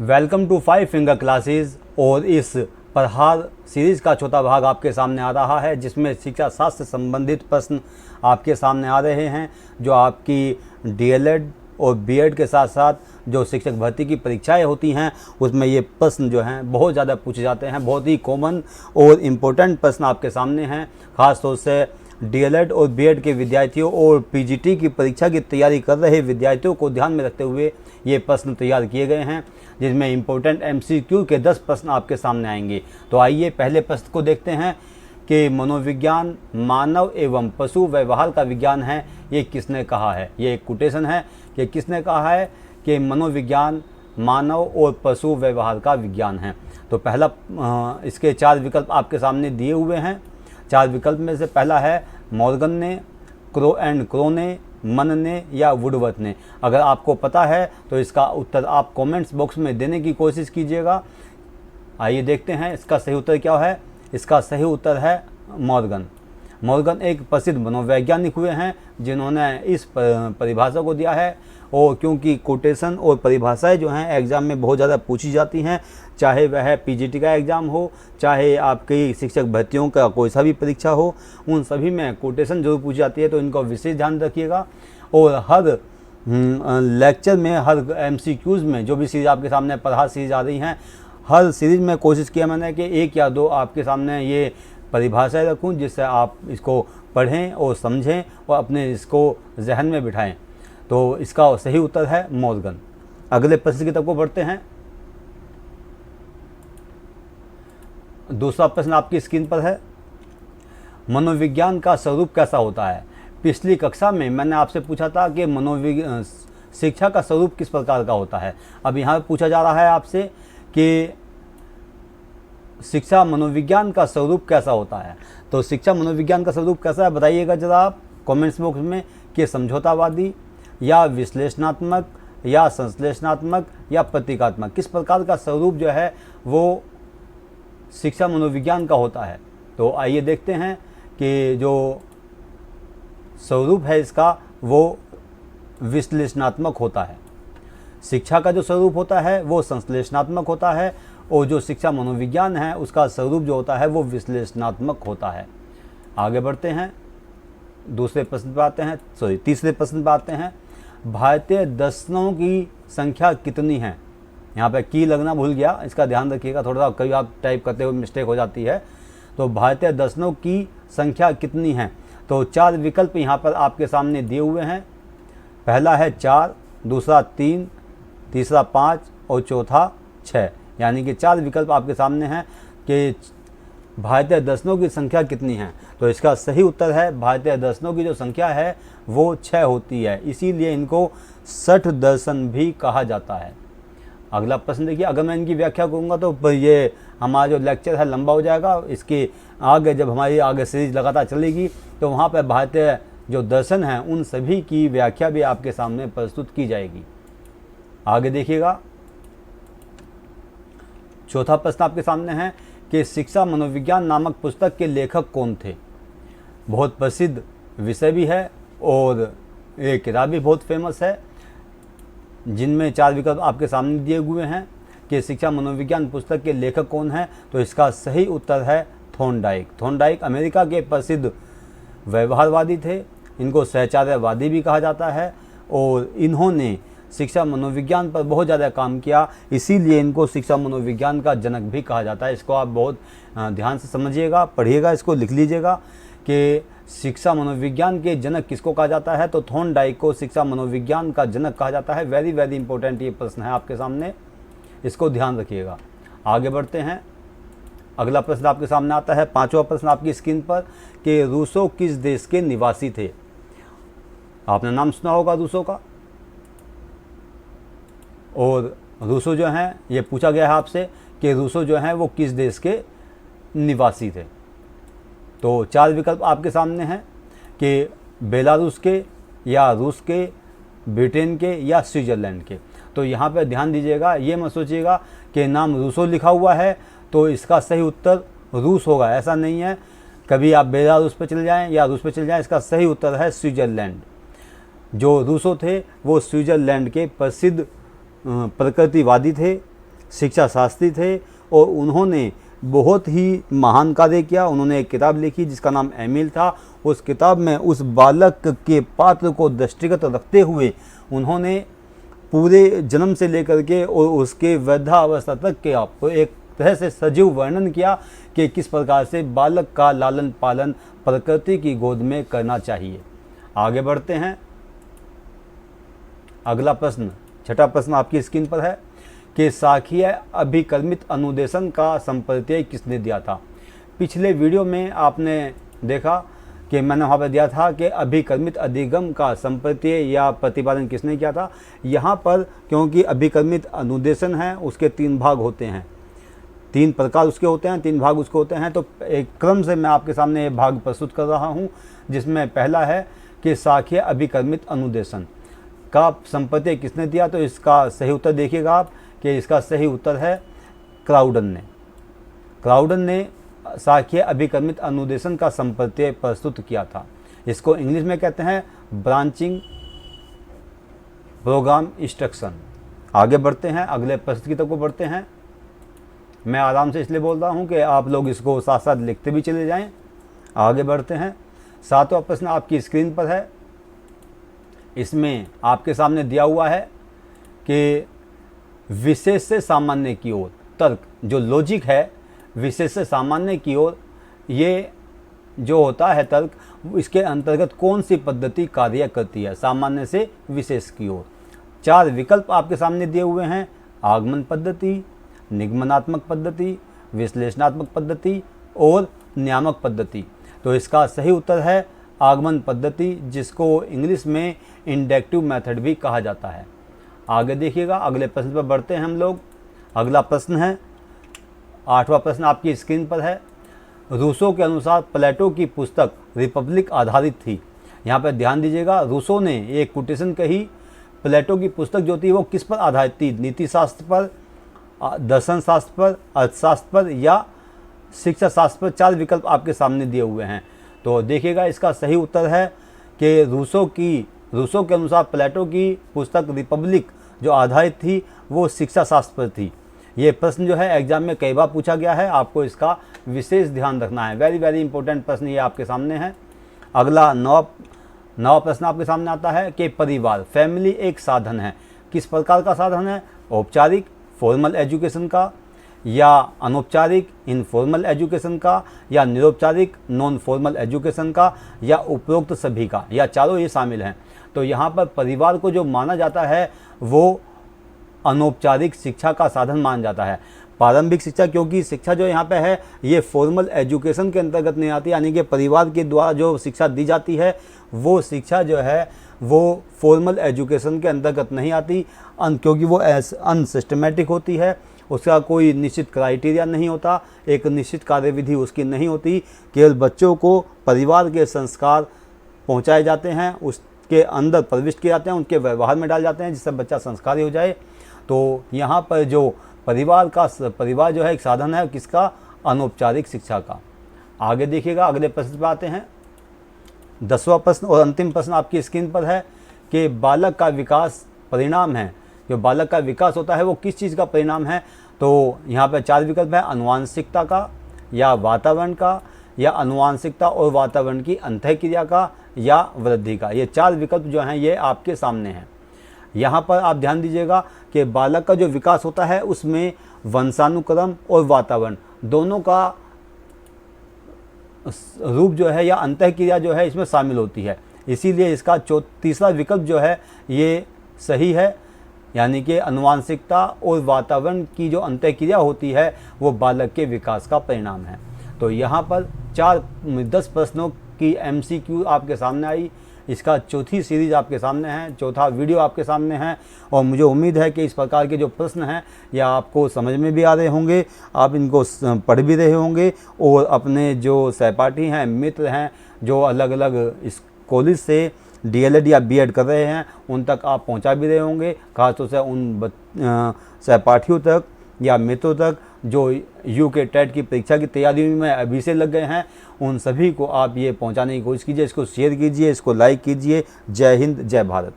Welcome to five finger classes. और इस प्रहार सीरीज़ का चौथा भाग आपके सामने आ रहा है, जिसमें शिक्षा शास्त्र से संबंधित प्रश्न आपके सामने आ रहे हैं, जो आपकी डीएलएड और बीएड के साथ साथ जो शिक्षक भर्ती की परीक्षाएं होती हैं उसमें ये प्रश्न जो हैं बहुत ज़्यादा पूछे जाते हैं। बहुत ही कॉमन और इम्पोर्टेंट प्रश्न आपके सामने हैं। ख़ास तौर से डीएलएड और बीएड के विद्यार्थियों और पीजीटी की परीक्षा की तैयारी कर रहे विद्यार्थियों को ध्यान में रखते हुए ये प्रश्न तैयार किए गए हैं, जिसमें इम्पोर्टेंट एमसीक्यू के 10 प्रश्न आपके सामने आएंगे। तो आइए पहले प्रश्न को देखते हैं कि मनोविज्ञान मानव एवं पशु व्यवहार का विज्ञान है, ये किसने कहा है। ये एक कोटेशन है कि किसने कहा है कि मनोविज्ञान मानव और पशु व्यवहार का विज्ञान है। तो पहला इसके 4 विकल्प आपके सामने दिए हुए हैं। 4 विकल्प में से पहला है मॉर्गन ने, क्रो ने, मन ने या वुडवर्थ ने। अगर आपको पता है तो इसका उत्तर आप कमेंट्स बॉक्स में देने की कोशिश कीजिएगा। आइए देखते हैं इसका सही उत्तर क्या है। इसका सही उत्तर है मॉर्गन। मॉर्गन एक प्रसिद्ध मनोवैज्ञानिक हुए हैं जिन्होंने इस परिभाषा को दिया है। और क्योंकि कोटेशन और परिभाषाएं जो हैं एग्ज़ाम में बहुत ज़्यादा पूछी जाती हैं, चाहे वह पीजीटी का एग्ज़ाम हो, चाहे आपकी शिक्षक भर्तियों का कोई सा भी परीक्षा हो, उन सभी में कोटेशन जरूर पूछी जाती है। तो इनको विशेष ध्यान रखिएगा। और हर लेक्चर में, हर एमसीक्यूज़ में जो भी सीरीज़ आपके सामने प्रहार सीरीज आ रही हैं, हर सीरीज़ में कोशिश किया मैंने कि 1 या 2 आपके सामने ये परिभाषाएं रखूं, जिससे आप इसको पढ़ें और समझें और अपने इसको जहन में बिठाएं। तो इसका सही उत्तर है मॉर्गन। अगले प्रश्न की तरफ को बढ़ते हैं। दूसरा प्रश्न आपकी स्क्रीन पर है। मनोविज्ञान का स्वरूप कैसा होता है। पिछली कक्षा में मैंने आपसे पूछा था कि शिक्षा का स्वरूप किस प्रकार का होता है। अब यहाँ पूछा जा रहा है आपसे कि शिक्षा मनोविज्ञान का स्वरूप कैसा होता है। तो शिक्षा मनोविज्ञान का स्वरूप कैसा है बताइएगा जरा आप कमेंट्स बॉक्स में, कि समझौतावादी या विश्लेषणात्मक या संश्लेषणात्मक या प्रतीकात्मक, किस प्रकार का स्वरूप जो है वो शिक्षा मनोविज्ञान का होता है। तो आइए देखते हैं कि जो स्वरूप है इसका वो विश्लेषणात्मक होता है। शिक्षा का जो स्वरूप होता है वो संश्लेषणात्मक होता है, और जो शिक्षा मनोविज्ञान है उसका स्वरूप जो होता है वो विश्लेषणात्मक होता है। आगे बढ़ते हैं, तीसरे प्रश्न पर आते हैं। भारतीय दर्शनों की संख्या कितनी है। यहाँ पे की लगना भूल गया, इसका ध्यान रखिएगा। थोड़ा सा कभी आप टाइप करते हुए मिस्टेक हो जाती है। तो भारतीय दर्शनों की संख्या कितनी है। तो 4 विकल्प यहाँ पर आपके सामने दिए हुए हैं। पहला है 4, दूसरा 3, तीसरा 5 और चौथा 6। यानी कि 4 विकल्प आपके सामने हैं कि भारतीय दर्शनों की संख्या कितनी है। तो इसका सही उत्तर है भारतीय दर्शनों की जो संख्या है वो 6 होती है, इसीलिए इनको 60 दर्शन भी कहा जाता है। अगला प्रश्न देखिए। अगर मैं इनकी व्याख्या करूँगा तो ये हमारा जो लेक्चर है लंबा हो जाएगा। इसके आगे जब हमारी आगे सीरीज लगातार चलेगी तो वहाँ पर भारतीय जो दर्शन हैं उन सभी की व्याख्या भी आपके सामने प्रस्तुत की जाएगी। आगे देखिएगा। चौथा प्रश्न आपके सामने है कि शिक्षा मनोविज्ञान नामक पुस्तक के लेखक कौन थे। बहुत प्रसिद्ध विषय भी है और ये किताब भी बहुत फेमस है, जिनमें 4 विकल्प आपके सामने दिए हुए हैं कि शिक्षा मनोविज्ञान पुस्तक के लेखक कौन है। तो इसका सही उत्तर है थॉर्नडाइक। थॉर्नडाइक अमेरिका के प्रसिद्ध व्यवहारवादी थे। इनको सहचार्यवादी भी कहा जाता है और इन्होंने शिक्षा मनोविज्ञान पर बहुत ज़्यादा काम किया, इसीलिए इनको शिक्षा मनोविज्ञान का जनक भी कहा जाता है। इसको आप बहुत ध्यान से समझिएगा, पढ़िएगा, इसको लिख लीजिएगा कि शिक्षा मनोविज्ञान के जनक किसको कहा जाता है। तो थॉर्नडाइक को शिक्षा मनोविज्ञान का जनक कहा जाता है। वेरी वेरी इंपॉर्टेंट ये प्रश्न है आपके सामने, इसको ध्यान रखिएगा। आगे बढ़ते हैं। अगला प्रश्न आपके सामने आता है, 5वां प्रश्न आपकी स्क्रीन पर, कि रूसो किस देश के निवासी थे। आपने नाम सुना होगा रूसो का। और रूसो जो हैं ये पूछा गया है आपसे कि रूसो जो हैं वो किस देश के निवासी थे। तो 4 विकल्प आपके सामने हैं कि बेलारूस के या रूस के, ब्रिटेन के या स्विट्ज़रलैंड के। तो यहाँ पर ध्यान दीजिएगा, ये मत सोचिएगा कि नाम रूसो लिखा हुआ है तो इसका सही उत्तर रूस होगा, ऐसा नहीं है। कभी आप बेलारूस पर चले जाएं या रूस पर चले जाएं, इसका सही उत्तर है स्विट्ज़रलैंड। जो रूसो थे वो स्विट्ज़रलैंड के प्रसिद्ध प्रकृतिवादी थे शिक्षा शास्त्री थे और उन्होंने बहुत ही महान कार्य किया। उन्होंने एक किताब लिखी जिसका नाम एमिल था। उस किताब में उस बालक के पात्र को दृष्टिगत रखते हुए उन्होंने पूरे जन्म से लेकर के और उसके वृद्धावस्था तक के आपको एक तरह से सजीव वर्णन किया कि किस प्रकार से बालक का लालन पालन प्रकृति की गोद में करना चाहिए। आगे बढ़ते हैं। अगला प्रश्न, छठा प्रश्न आपकी स्क्रीन पर है कि साखीय अभिकर्मित अनुदेशन का संप्रत्यय किसने दिया था। पिछले वीडियो में आपने देखा कि मैंने वहाँ पर दिया था कि अभिकर्मित अधिगम का संप्रत्यय या प्रतिपादन किसने किया था। यहाँ पर क्योंकि अभिकर्मित अनुदेशन है उसके 3 भाग होते हैं, 3 प्रकार उसके होते हैं, 3 भाग उसके होते हैं। तो एक क्रम से मैं आपके सामने ये भाग प्रस्तुत कर रहा हूँ, जिसमें पहला है कि साखीय अभिकर्मित अनुदेशन का संप्रत्यय किसने दिया। तो इसका सही उत्तर देखिएगा आप कि इसका सही उत्तर है क्राउडन ने। क्राउडन ने साखीय अभिकर्मित अनुदेशन का संप्रत्यय प्रस्तुत किया था। इसको इंग्लिश में कहते हैं ब्रांचिंग प्रोग्राम इंस्ट्रक्शन। आगे बढ़ते हैं, अगले प्रश्न की तरफ को बढ़ते हैं। मैं आराम से इसलिए बोल रहा हूँ कि आप लोग इसको साथ साथ लिखते भी चले जाएं। आगे बढ़ते हैं। 7वां प्रश्न आपकी स्क्रीन पर है। इसमें आपके सामने दिया हुआ है कि विशेष से सामान्य की ओर तर्क, जो लॉजिक है विशेष से सामान्य की ओर, ये जो होता है तर्क, इसके अंतर्गत कौन सी पद्धति कार्य करती है सामान्य से विशेष की ओर। 4 विकल्प आपके सामने दिए हुए हैं, आगमन पद्धति, निगमनात्मक पद्धति, विश्लेषणात्मक पद्धति और नियामक पद्धति। तो इसका सही उत्तर है आगमन पद्धति, जिसको इंग्लिश में इंडक्टिव मेथड भी कहा जाता है। आगे देखिएगा, अगले प्रश्न पर बढ़ते हैं हम लोग। अगला प्रश्न है 8वां प्रश्न आपकी स्क्रीन पर है। रूसो के अनुसार प्लेटो की पुस्तक रिपब्लिक आधारित थी। यहाँ पर ध्यान दीजिएगा, रूसो ने एक कोटेशन कही, प्लेटो की पुस्तक जो थी वो किस पर आधारित थी, नीति शास्त्र पर, दर्शन शास्त्र पर, अर्थशास्त्र पर या शिक्षा शास्त्र पर। 4 विकल्प आपके सामने दिए हुए हैं। तो देखिएगा इसका सही उत्तर है कि रूसो के अनुसार प्लेटो की पुस्तक रिपब्लिक जो आधारित थी वो शिक्षा शास्त्र पर थी। ये प्रश्न जो है एग्जाम में कई बार पूछा गया है, आपको इसका विशेष ध्यान रखना है। वेरी वेरी इंपॉर्टेंट प्रश्न ये आपके सामने है। अगला 9वां प्रश्न आपके सामने आता है कि परिवार, फैमिली एक साधन है। किस प्रकार का साधन है, औपचारिक फॉर्मल एजुकेशन का, या अनौपचारिक इनफॉर्मल एजुकेशन का, या निरौपचारिक नॉन फॉर्मल एजुकेशन का, या उपरोक्त सभी का, या चारों ये शामिल हैं। तो यहाँ पर परिवार को जो माना जाता है वो अनौपचारिक शिक्षा का साधन माना जाता है। प्रारंभिक शिक्षा, क्योंकि शिक्षा जो यहाँ पे है ये फॉर्मल एजुकेशन के अंतर्गत नहीं आती, यानी कि परिवार के द्वारा जो शिक्षा दी जाती है वो शिक्षा जो है वो फॉर्मल एजुकेशन के अंतर्गत नहीं आती, क्योंकि वो अनसिस्टमेटिक होती है। उसका कोई निश्चित क्राइटेरिया नहीं होता, एक निश्चित कार्यविधि उसकी नहीं होती। केवल बच्चों को परिवार के संस्कार पहुँचाए जाते हैं, उसके अंदर प्रविष्ट किए जाते हैं, उनके व्यवहार में डाल जाते हैं जिससे बच्चा संस्कारी हो जाए। तो यहाँ पर जो परिवार जो है एक साधन है किसका, अनौपचारिक शिक्षा का। आगे देखिएगा, अगले प्रश्न पर आते हैं। 10वां प्रश्न और अंतिम प्रश्न आपकी स्क्रीन पर है कि बालक का विकास परिणाम है। जो बालक का विकास होता है वो किस चीज़ का परिणाम है। तो यहाँ पर 4 विकल्प है, अनुवांशिकता का, या वातावरण का, या अनुवांशिकता और वातावरण की अंतःक्रिया का, या वृद्धि का। ये 4 विकल्प जो हैं ये आपके सामने हैं। यहाँ पर आप ध्यान दीजिएगा कि बालक का जो विकास होता है उसमें वंशानुक्रम और वातावरण दोनों का रूप जो है या अंतःक्रिया जो है इसमें शामिल होती है। इसीलिए इसका तीसरा विकल्प जो है ये सही है, यानी कि अनुवांशिकता और वातावरण की जो अंतःक्रिया होती है वो बालक के विकास का परिणाम है। तो यहाँ पर 10 प्रश्नों की MCQ आपके सामने आई। इसका चौथी सीरीज़ आपके सामने है, चौथा वीडियो आपके सामने है, और मुझे उम्मीद है कि इस प्रकार के जो प्रश्न हैं या आपको समझ में भी आ रहे होंगे, आप इनको पढ़ भी रहे होंगे, और अपने जो सहपाठी हैं, मित्र हैं, जो अलग अलग कॉलेज से DLED या BEd कर रहे हैं उन तक आप पहुंचा भी रहे होंगे, खासतौर से उन सहपाठियों तक या मित्रों तक जो UK टेट की परीक्षा की तैयारी में अभी से लग गए हैं। उन सभी को आप ये पहुंचाने की कोशिश कीजिए, इसको शेयर कीजिए, इसको लाइक कीजिए। जय हिंद, जय भारत।